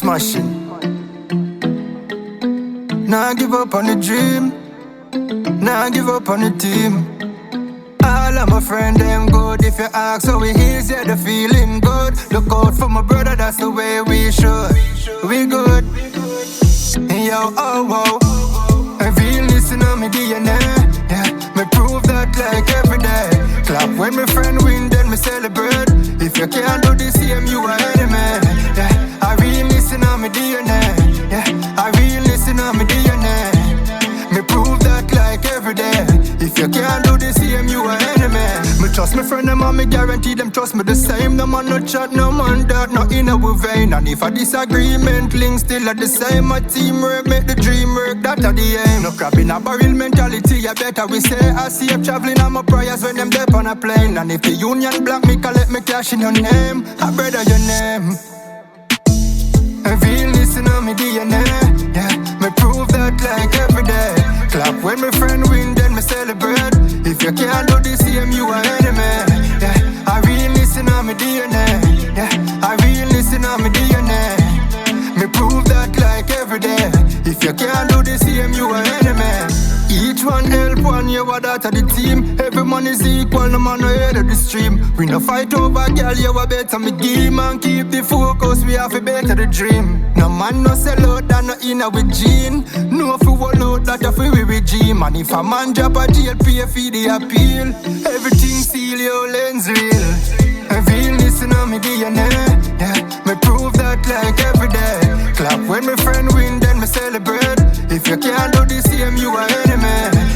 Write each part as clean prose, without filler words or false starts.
smashing. Nah give up on the dream, nah give up on the team. All of my friends, them good. If you ask how we is, yeah, the feeling good. Look out for my brother, that's the way we should. We good. Yo, oh, oh. I feel listen on me DNA. Yeah, me prove that like every day. Clap when my friend win, then me celebrate. If you can't do the same, you are enemy. Yeah, I really listen on me DNA. Yeah, I really listen on me DNA. Me prove that like every day. If you can't do the same, you are enemy. Me trust my friend, them and me guarantee them trust me the same. No man no chat, no man that, no in our vein. And if a disagreement link still at the same, my teamwork make the dream work, that are the aim. No crab in a barrel mentality, I better we say. I see you traveling on my prayers when them dep on a plane. And if the union block me, collect me cash in your name. I brother your name. I feel listen on me DNA. Yeah, me prove that like every day. Clap when my friend win, then me celebrate. If you can't do the same, you are enemy. Yeah, I really listen on me DNA. Yeah, I really listen on me DNA. Me prove that like every day. If you can't do the same, you are enemy. Each one help one, you are that of the team. Every man is equal, no man no head of the stream. We no fight over girl, you are better me game. And keep the focus, we have to better the dream. No man no sell out, that no in our gene. No fi wall out, that a fi we regime. And if a man drop a jail, pay for the appeal. Everything seal, your lens real. I feel listen on me DNA. Yeah, me prove that like every day. Clap when my friend win, then me celebrate. If you can't do the same, you are enemy.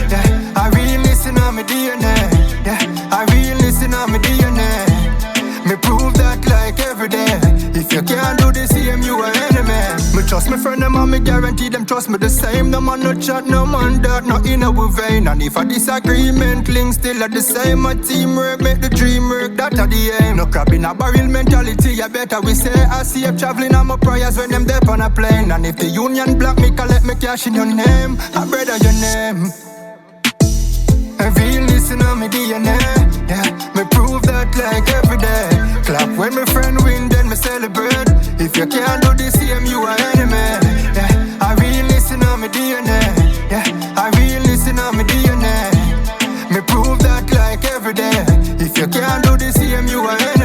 Yeah, I really listen on me DNA. Yeah, I really listen on me DNA. Me prove that like every day. If you can't do the same, you are enemy. Me trust my friend, them and me guarantee them trust me the same. No man no chat, no man that, no in our vein. And if a disagreement link still at the same, my teamwork make the dream work, that are the aim. No crab in a barrel mentality, I better we say. I see you traveling on my prayers when them dep on a plane. And if the union block me, collect me cash in your name. I brother your name. I feel listen on me DNA. Yeah, me prove that like every day. Clap when my friend win, then me celebrate. If you can't do the same, you are enemy. Yeah, I really listen on me DNA. Yeah, I really listen on me DNA. Me prove that like every day. If you can't do the same, you are enemy.